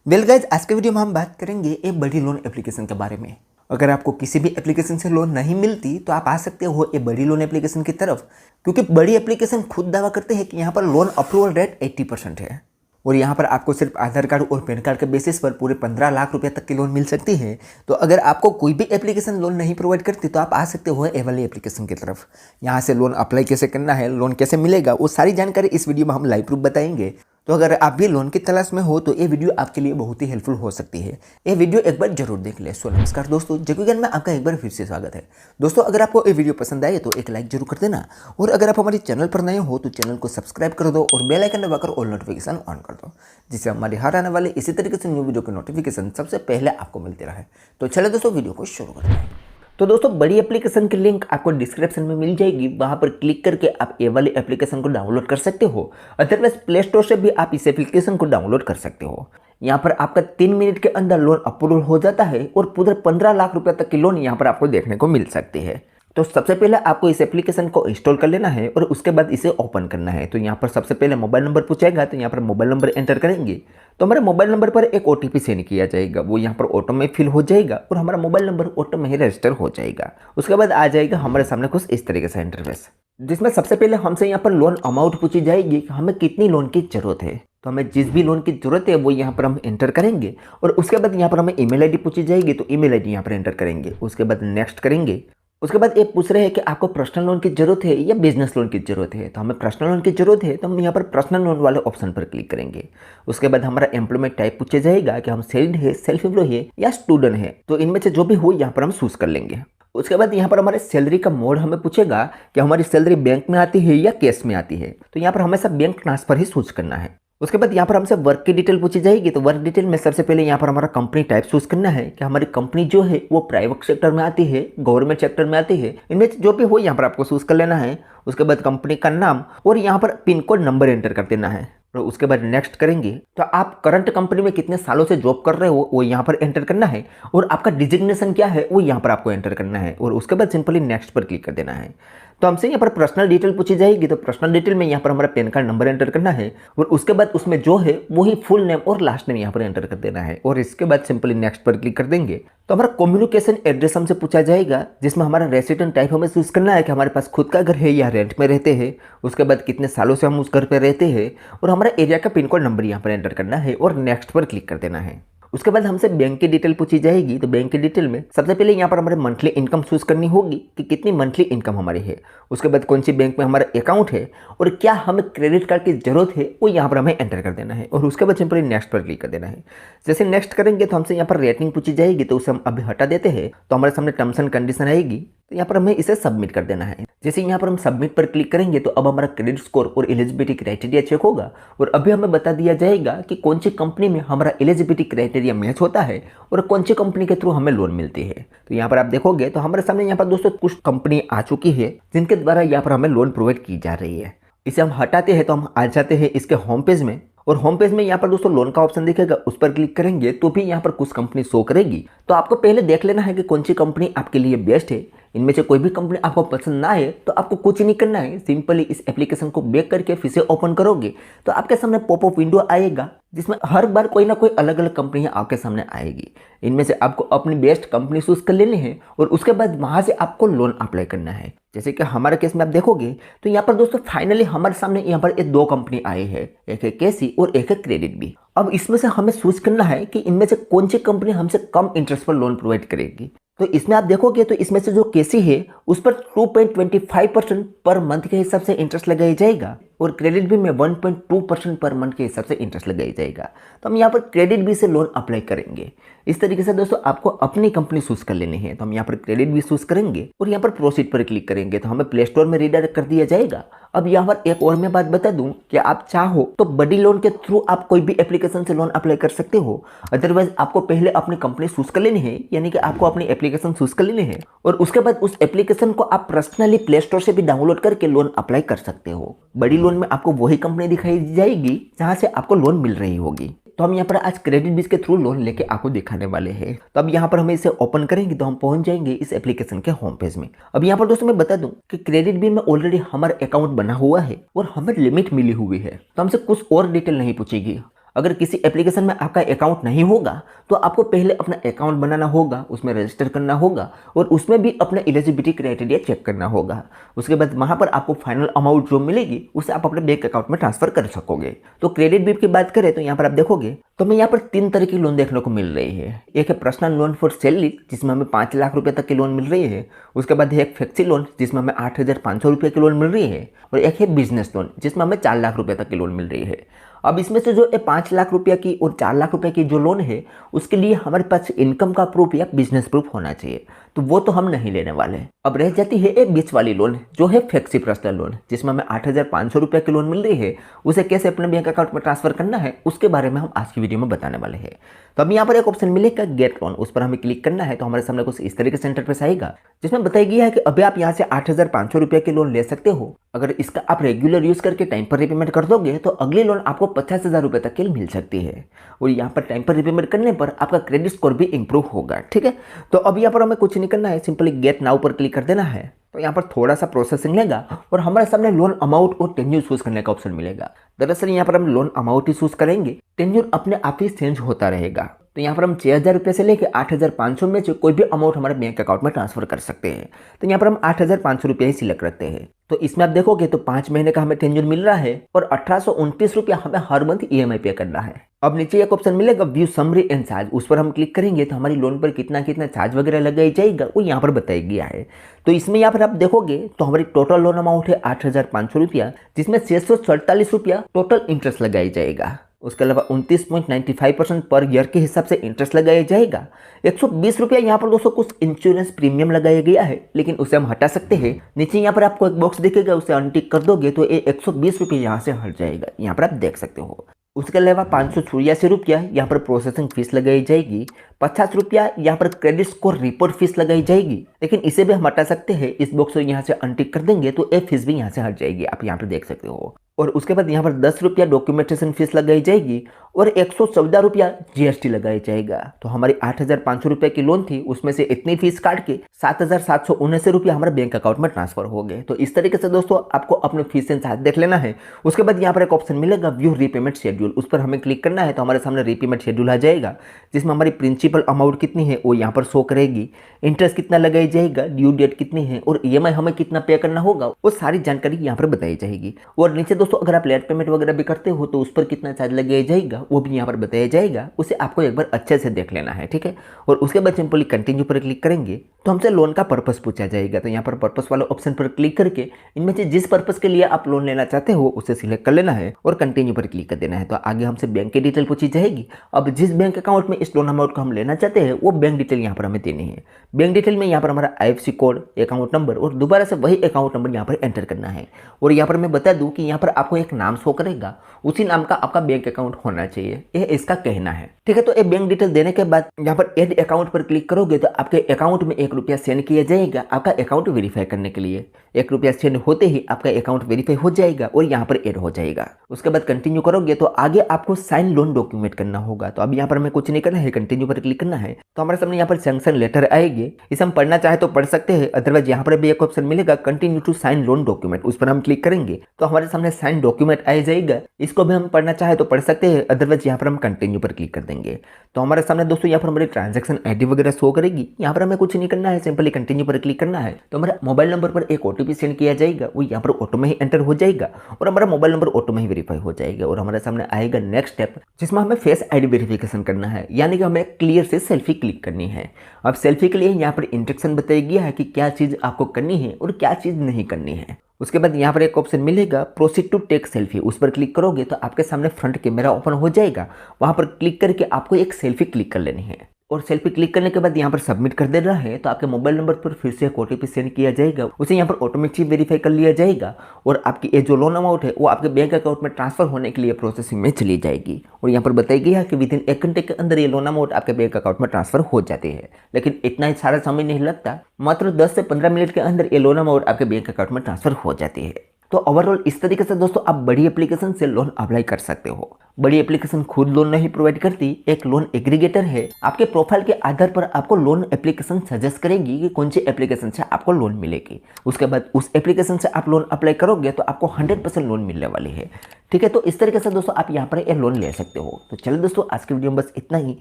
Well guys, आज के video में हम बात करेंगे एक बड़ी लोन एप्लीकेशन के बारे में। अगर आपको किसी भी एप्लीकेशन से लोन नहीं मिलती तो आप आ सकते हो एक बड़ी लोन एप्लीकेशन की तरफ, क्योंकि बड़ी एप्लीकेशन खुद दावा करते हैं कि यहाँ पर लोन अप्रूवल रेट 80% है और यहाँ पर आपको सिर्फ आधार कार्ड और पैन कार्ड के बेसिस पर पूरे 15 लाख रुपए तक की लोन मिल सकती है। तो अगर आपको कोई भी एप्लीकेशन लोन नहीं प्रोवाइड करती तो आप आ सकते हो ए वाली एप्लीकेशन की तरफ। यहाँ से लोन अप्लाई कैसे करना है, लोन कैसे मिलेगा, वो सारी जानकारी इस वीडियो में हम लाइव प्रूफ बताएंगे। तो अगर आप भी लोन की तलाश में हो तो ये वीडियो आपके लिए बहुत ही हेल्पफुल हो सकती है। ये वीडियो एक बार जरूर देख ले। सो नमस्कार दोस्तों, जग्गू ज्ञान में आपका एक बार फिर से स्वागत है। दोस्तों, अगर आपको ये वीडियो पसंद आए तो एक लाइक जरूर कर देना और अगर आप हमारे चैनल पर नए हो तो चैनल को सब्सक्राइब कर दो और बेल आइकन दबाकर ऑल नोटिफिकेशन ऑन कर दो, जिससे हमारे हर आने वाले इसी तरीके से न्यू वीडियो के नोटिफिकेशन सबसे पहले आपको मिलते रहे। तो चले दोस्तों, वीडियो को शुरू करते हैं। तो दोस्तों, बड़ी एप्लीकेशन की लिंक आपको डिस्क्रिप्शन में मिल जाएगी, वहां पर क्लिक करके आप ये वाली एप्लीकेशन को डाउनलोड कर सकते हो। अदरवाइज प्ले स्टोर से भी आप इस एप्लीकेशन को डाउनलोड कर सकते हो। यहाँ पर आपका 3 मिनट के अंदर लोन अप्रूवल हो जाता है और पूरे 15 लाख रुपए तक की लोन यहाँ पर आपको देखने को मिल सकती है। तो सबसे पहले आपको इस एप्लीकेशन को इंस्टॉल कर लेना है और उसके बाद इसे ओपन करना है। तो यहाँ पर सबसे पहले मोबाइल नंबर पूछेगा, तो यहाँ पर मोबाइल नंबर एंटर करेंगे तो हमारे मोबाइल नंबर पर एक ओटीपी सेंड किया जाएगा, वो यहाँ पर ऑटो में फिल हो जाएगा और हमारा मोबाइल नंबर ऑटो में ही रजिस्टर हो जाएगा। उसके बाद आ जाएगा हमारे सामने कुछ इस तरीके से इंटरफेस, जिसमें सबसे पहले हमसे यहाँ पर लोन अमाउंट पूछी जाएगी कि हमें कितनी लोन की जरूरत है। तो हमें जिस भी लोन की जरूरत है वो यहाँ पर हम एंटर करेंगे और उसके बाद यहाँ पर हमें ईमेल आईडी पूछी जाएगी, तो ईमेल आईडी यहाँ पर एंटर करेंगे। उसके बाद नेक्स्ट करेंगे। उसके बाद ये पूछ रहे हैं कि आपको पर्सनल लोन की जरूरत है या बिजनेस लोन की जरूरत है। तो हमें पर्सनल लोन की जरूरत है तो हम यहाँ पर पर्सनल लोन वाले ऑप्शन पर क्लिक करेंगे। उसके बाद हमारा एम्प्लॉयमेंट टाइप पूछा जाएगा कि हम सेल्ड है, सेल्फ एम्प्लॉय है या स्टूडेंट है। तो इनमें से जो भी हो यहाँ पर हम चूज कर लेंगे। उसके बाद यहाँ पर हमारे सैलरी का मोड हमें पूछेगा कि हमारी सैलरी बैंक में आती है या कैश में आती है। तो यहाँ पर हमेशा बैंक ट्रांसफर ही चूज करना है। उसके बाद यहाँ पर हमसे वर्क की डिटेल पूछी जाएगी, तो वर्क डिटेल में सबसे पहले यहाँ पर हमारा कंपनी टाइप चूज करना है कि हमारी कंपनी जो है वो प्राइवेट सेक्टर में आती है, गवर्नमेंट सेक्टर में आती है। इनमें जो भी हो यहाँ पर आपको चूज कर लेना है। उसके बाद कंपनी का नाम और यहाँ पर पिन कोड नंबर एंटर कर देना है। और उसके बाद नेक्स्ट करेंगे तो आप करंट कंपनी में कितने सालों से जॉब कर रहे हो वो यहाँ पर एंटर करना है और आपका डिजिग्नेशन क्या है वो यहाँ पर आपको एंटर करना है और उसके बाद सिंपली नेक्स्ट पर क्लिक कर देना है। तो हमसे यहाँ पर पर्सनल डिटेल पूछी जाएगी, तो पर्सनल डिटेल में यहाँ पर हमारा पैन कार्ड नंबर एंटर करना है और उसके बाद उसमें जो है वही फुल नेम और लास्ट नेम यहाँ पर एंटर कर देना है और इसके बाद सिंपली नेक्स्ट पर क्लिक कर देंगे। तो हमारा कम्युनिकेशन एड्रेस हमसे पूछा जाएगा, जिसमें हमारा रेसिडेंट टाइप हमें चूज करना है कि हमारे पास खुद का घर है या रेंट में रहते हैं। उसके बाद कितने सालों से हम उस घर पर रहते हैं और हमारा एरिया का पिन कोड नंबर यहाँ पर एंटर करना है और नेक्स्ट पर क्लिक कर देना है। उसके बाद हमसे बैंक की डिटेल पूछी जाएगी, तो बैंक की डिटेल में सबसे पहले यहाँ पर हमारे मंथली इनकम चूज करनी होगी कि कितनी मंथली इनकम हमारी है। उसके बाद कौन सी बैंक में हमारा अकाउंट है और क्या हमें क्रेडिट कार्ड की जरूरत है वो यहाँ पर हमें एंटर कर देना है और उसके बाद सिंपली नेक्स्ट पर क्लिक कर देना है। जैसे नेक्स्ट करेंगे तो हमसे यहाँ पर रेटिंग पूछी जाएगी, तो उसे हम अभी हटा देते हैं। तो हमारे सामने टर्म्स एंड कंडीशन आएगी, तो यहाँ पर हमें इसे सबमिट कर देना है। जैसे यहाँ पर हम सबमिट पर क्लिक करेंगे तो अब हमारा क्रेडिट स्कोर और एलिजिबिलिटी क्राइटेरिया चेक होगा और अभी हमें बता दिया जाएगा कि कौन सी कंपनी में हमारा एलिजिबिलिटी क्राइटेरिया मैच होता है और कौन सी कंपनी के थ्रू हमें लोन मिलती है। तो यहाँ पर आप देखोगे तो हमारे सामने यहाँ पर दोस्तों कुछ कंपनी आ चुकी है जिनके द्वारा यहाँ पर हमें लोन प्रोवाइड की जा रही है। इसे हम हटाते हैं तो हम आ जाते हैं इसके होम पेज में और होम पेज में यहाँ पर दोस्तों लोन का ऑप्शन दिखेगा, उस पर क्लिक करेंगे तो भी यहाँ पर कुछ कंपनी शो करेगी। तो आपको पहले देख लेना है कि कौन सी कंपनी आपके लिए बेस्ट है। इनमें से कोई भी कंपनी आपको पसंद ना आए तो आपको कुछ नहीं करना है, सिंपली इस एप्लीकेशन को बैक करके फिर से ओपन करोगे तो आपके सामने पॉपअप विंडो आएगा, जिसमें हर बार कोई ना कोई अलग अलग कंपनियां आपके सामने आएगी। इनमें से आपको अपनी बेस्ट कंपनी चूज कर लेनी है और उसके बाद वहां से आपको लोन अप्लाई करना है। जैसे कि हमारे केस में आप देखोगे तो यहाँ पर दोस्तों फाइनली हमारे सामने यहाँ पर एक 2 कंपनी आई है, एक है केसी और एक है क्रेडिट बी। अब इसमें से हमें चूज करना है कि इनमें से कौन सी कंपनी हमसे कम इंटरेस्ट पर लोन प्रोवाइड करेगी। तो इसमें आप देखोगे तो इसमें से जो केसी है उस पर 2.25% पर मंथ के हिसाब से इंटरेस्ट लगाया जाएगा और क्रेडिट बी में 1.2% पर मंथ के हिसाब से इंटरेस्ट लगाया जाएगा। तो हम यहाँ पर क्रेडिट बी से लोन अप्लाई करेंगे। इस तरीके से दोस्तों आपको अपनी कंपनी चूज कर लेनी है। तो हम यहाँ पर क्रेडिट बी चूज करेंगे और यहाँ पर प्रोसीड पर क्लिक करेंगे तो हमें प्ले स्टोर में रीडायरेक्ट कर दिया जाएगा। अब यहाँ पर एक और मैं बात बता दूं कि आप चाहो तो बड़ी लोन के थ्रू आप कोई भी एप्लीकेशन से लोन अप्लाई कर सकते हो। अदरवाइज आपको पहले अपनी कंपनी चूज कर लेनी है, यानी कि आपको अपनी एप्लीकेशन चूज कर लेनी है और उसके बाद उस एप्लीकेशन को आप पर्सनली प्ले स्टोर से भी डाउनलोड करके लोन अप्लाई कर सकते हो। बड़ी लोन में आपको वही कंपनी दिखाई जाएगी जहां से आपको लोन मिल रही होगी। तो हम यहाँ पर आज क्रेडिट बीज के थ्रू लोन लेके आपको दिखाने वाले हैं। तो अब यहाँ पर हमें इसे ओपन करेंगे तो हम पहुंच जाएंगे इस एप्लीकेशन के होम पेज में। अब यहाँ पर दोस्तों मैं बता दूं कि क्रेडिट बीज में ऑलरेडी हमारा अकाउंट बना हुआ है और हमें लिमिट मिली हुई है, तो हमसे कुछ और डिटेल नहीं पूछेगी। अगर किसी एप्लीकेशन में आपका अकाउंट नहीं होगा तो आपको पहले अपना अकाउंट बनाना होगा, उसमें रजिस्टर करना होगा और उसमें भी अपना एलिजिबिलिटी क्राइटेरिया चेक करना होगा। उसके बाद वहाँ पर आपको फाइनल अमाउंट जो मिलेगी उसे आप अपने बैंक अकाउंट में ट्रांसफर कर सकोगे। तो क्रेडिट बिल की बात करें तो यहाँ पर आप देखोगे तो हमें यहाँ पर 3 तरह की लोन देखने को मिल रही है। एक है पर्सनल लोन फॉर सैलरी जिसमें हमें 5 लाख रुपए तक की लोन मिल रही है। उसके बाद है एक फ्लेक्सी लोन जिसमें हमें 8,500 रुपये की लोन मिल रही है और एक है बिजनेस लोन जिसमें हमें 4 लाख रुपए तक की लोन मिल रही है। अब इसमें से जो 5 लाख रुपया की और 4 लाख रुपए की जो लोन है उसके लिए हमारे पास इनकम का प्रूफ या बिजनेस प्रूफ होना चाहिए, तो वो तो हम नहीं लेने वाले। अब रह जाती है एक बीच वाली लोन जो है फ्लेक्सी पर्सनल लोन जिसमें हमें 8,500 रुपये की लोन मिल रही है। उसे कैसे अपने बैंक अकाउंट में ट्रांसफर करना है उसके बारे में हम आज की वीडियो में बताने वाले हैं। तो अब यहाँ पर एक ऑप्शन मिलेगा गेट लोन, उस पर हमें क्लिक करना है तो हमारे सामने कुछ इस तरीके से इंटरफेस आएगा जिसमें बताया गया है कि अभी आप यहाँ से 8,500 रुपये की लोन ले सकते हो। अगर इसका आप रेगुलर यूज करके टाइम पर रिपेमेंट कर दोगे तो अगली लोन आपको 50,000 रुपये तक की मिल सकती है और यहाँ पर टाइम पर रिपेमेंट करने पर आपका क्रेडिट स्कोर भी इंप्रूव होगा। ठीक है, तो अब यहाँ पर हमें कुछ नहीं करना है, सिंपली गेट नाउ पर क्लिक कर देना है। तो यहाँ पर थोड़ा सा प्रोसेसिंग लेगा और हमारे सामने लोन अमाउंट और टेन्यूर चूज करने का ऑप्शन मिलेगा। दरअसल यहाँ पर हम लोन अमाउंट ही चूज करेंगे, टेन्यूर अपने आप ही चेंज होता रहेगा। तो यहाँ पर हम 6,000 रुपये से लेकर 8,500 में से कोई भी अमाउंट हमारे बैंक अकाउंट में ट्रांसफर कर सकते हैं। तो यहाँ पर हम 8,500 रुपये ही सिलेक्ट रखते हैं। तो इसमें आप देखोगे तो 5 महीने का हमें टेन्यूर मिल रहा है और 1,829 रुपया हमें हर मंथ EMI पे करना है। अब नीचे एक ऑप्शन मिलेगा व्यू समरी एंड चार्ज, उस पर हम क्लिक करेंगे तो हमारी लोन पर कितना कितना चार्ज वगैरह लगाया जाएगा वो यहाँ पर बताया गया है। तो इसमें यहाँ पर आप देखोगे तो हमारी टोटल लोन अमाउंट है 8,500 रुपया जिसमें 647 रुपया टोटल इंटरेस्ट लगाया जाएगा। उसके अलावा 29.95% पर ईयर के हिसाब से इंटरेस्ट लगाया जाएगा। 120 रुपया यहाँ पर दोस्तों कुछ इंश्योरेंस प्रीमियम लगाया गया है लेकिन उसे हम हटा सकते हैं। नीचे यहाँ पर आपको एक बॉक्स दिखेगा, उसे अनटिक कर दोगे तो ये 120 रुपये यहाँ से हट जाएगा, यहाँ पर आप देख सकते हो। उसके अलावा 584 रुपया यहाँ पर प्रोसेसिंग फीस लगाई जाएगी। 50 रुपया यहाँ पर क्रेडिट स्कोर रिपोर्ट फीस लगाई जाएगी, लेकिन इसे भी हम हटा सकते हैं। इस बॉक्स को यहाँ से अनटिक कर देंगे तो ये फीस भी यहाँ से हट जाएगी, आप यहाँ पर देख सकते हो। और उसके बाद यहाँ पर 10 रुपया डॉक्यूमेंटेशन फीस लगाई जाएगी और 114 रुपया GST लगाया जाएगा। तो हमारी 8,500 रुपये की लोन थी उसमें से इतनी फीस काट के 7,779 रुपया हमारे बैंक अकाउंट में ट्रांसफर हो गए। तो इस तरीके से दोस्तों आपको अपने फीस एंड चार्ज देख लेना है। उसके बाद यहाँ पर एक ऑप्शन मिलेगा व्यू रीपेमेंट शेड्यूल, उस पर हमें क्लिक करना है तो हमारे सामने रीपेमेंट शेड्यूल आ जाएगा जिसमें हमारी प्रिंसिपल अमाउंट कितनी है वो यहाँ पर शो करेगी, इंटरेस्ट कितना लगाया जाएगा, ड्यू डेट कितनी है और EMI हमें कितना पे करना होगा वो सारी जानकारी यहाँ पर बताई जाएगी। और नीचे दोस्तों अगर आप लेट पेमेंट वगैरह भी करते हो तो उस पर कितना चार्ज लगाया जाएगा वो भी यहाँ पर बताया जाएगा, उसे आपको एक बार अच्छे से देख लेना है। ठीक है, और उसके बाद सिंपली कंटिन्यू पर क्लिक करेंगे तो हमसे लोन का पर्पस पूछा जाएगा। तो यहाँ पर पर्पस वाले ऑप्शन पर क्लिक करके इनमें से जिस पर्पस के लिए आप लोन लेना चाहते हो उसे सिलेक्ट कर लेना है और कंटिन्यू पर क्लिक कर देना है। तो आगे हमसे बैंक की डिटेल पूछी जाएगी। अब जिस बैंक अकाउंट में इस लोन अमाउंट को हम लेना चाहते हैं वो बैंक डिटेल यहाँ पर हमें देनी है। बैंक डिटेल में यहाँ पर हमारा IFSC कोड, अकाउंट नंबर और दोबारा से वही अकाउंट नंबर यहाँ पर एंटर करना है। और यहाँ पर मैं बता दूं कि यहाँ पर आपको एक नाम शो करेगा, उसी नाम का आपका बैंक अकाउंट होना चाहिए, यह इसका कहना है। ठीक है, तो ये बैंक डिटेल देने के बाद यहाँ पर ऐड अकाउंट पर क्लिक करोगे तो आपके अकाउंट में 1 रुपया सेंड किया जाएगा आपका अकाउंट वेरीफाई करने के लिए। 1 रुपया सेंड होते ही आपका अकाउंट वेरीफाई हो जाएगा और यहाँ पर ऐड हो जाएगा। उसके बाद कंटिन्यू करोगे तो आगे आपको साइन लोन डॉक्यूमेंट करना होगा। तो अब यहाँ पर हमें कुछ नहीं करना है, कंटिन्यू पर क्लिक करना है तो हमारे सामने यहाँ पर सैंक्शन लेटर आएगी। इसे हम पढ़ना चाहे तो पढ़ सकते हैं, अदरवाइज यहाँ पर भी एक ऑप्शन मिलेगा continue to sign loan document, उस पर हम क्लिक करेंगे तो हमारे सामने साइन डॉक्यूमेंट आ जाएगा। इसको भी हम पढ़ना चाहे तो पढ़ सकते हैं, अदरवाइज यहाँ पर हम कंटिन्यू पर क्लिक कर देंगे। तो हमारे सामने दोस्तों यहाँ पर हमारी ट्रांजैक्शन ID वगैरह शो करेगी। यहाँ पर हमें कुछ नहीं करना है, सिंपली कंटिन्यू पर क्लिक करना है तो हमारे मोबाइल नंबर पर एक OTP सेंड किया जाएगा, वो यहाँ पर ऑटो में ही एंटर हो जाएगा और हमारा मोबाइल नंबर ऑटो में ही वेरीफाई हो जाएगा। और हमारे सामने आएगा नेक्स्ट स्टेप जिसमें हमें फेस ID वेरिफिकेशन करना है, यानी कि हमें क्लियर से सेल्फी क्लिक करनी है। अब सेल्फी के लिए यहाँ पर इंस्ट्रक्शन बताया गया है कि क्या चीज़ आपको करनी है और क्या चीज़ नहीं करनी है। उसके बाद यहाँ पर एक ऑप्शन मिलेगा प्रोसीड टू टेक सेल्फी, उस पर क्लिक करोगे तो आपके सामने फ्रंट कैमरा ओपन हो जाएगा। वहाँ पर क्लिक करके आपको एक सेल्फी क्लिक कर लेनी है और सेल्फी क्लिक करने के बाद यहाँ पर सबमिट कर देना है तो आपके मोबाइल नंबर पर फिर से एक OTP सेंड किया जाएगा, उसे यहाँ पर ऑटोमेटिक वेरीफाई कर लिया जाएगा और आपकी ये जो लोन अमाउंट है वो आपके बैंक अकाउंट में ट्रांसफर होने के लिए प्रोसेसिंग में चली जाएगी। और यहाँ पर बताया गया है कि विदिन 1 घंटे के अंदर ये लोन अमाउंट आपके बैंक अकाउंट में ट्रांसफर हो जाती है, लेकिन इतना सारा समय नहीं लगता, मात्र 10 से 15 मिनट के अंदर ये लोन अमाउंट आपके बैंक अकाउंट में ट्रांसफर हो जाती है। तो ओवरऑल इस तरीके से दोस्तों आप बड़ी एप्लीकेशन से लोन अप्लाई कर सकते हो। बड़ी एप्लीकेशन खुद लोन नहीं प्रोवाइड करती, एक लोन एग्रीगेटर है, आपके प्रोफाइल के आधार पर आपको लोन एप्लीकेशन सजेस्ट करेगी कि कौन सी एप्लीकेशन से आपको लोन मिलेगी। उसके बाद उस एप्लीकेशन से आप लोन अप्लाई करोगे तो आपको 100% लोन मिलने वाली है। ठीक है, तो इस तरीके से दोस्तों आप यहाँ पर ये लोन ले सकते हो। तो चलो दोस्तों, आज की वीडियो में बस इतना ही।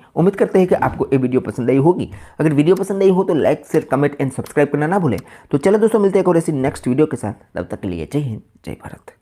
उम्मीद करते हैं कि आपको ये वीडियो पसंद आई होगी। अगर वीडियो पसंद आई हो तो like share comment and subscribe करना ना भूलें। तो चलो दोस्तों, मिलते हैं एक और ऐसी नेक्स्ट वीडियो के साथ। तब तक के लिए जय हिंद, जय भारत।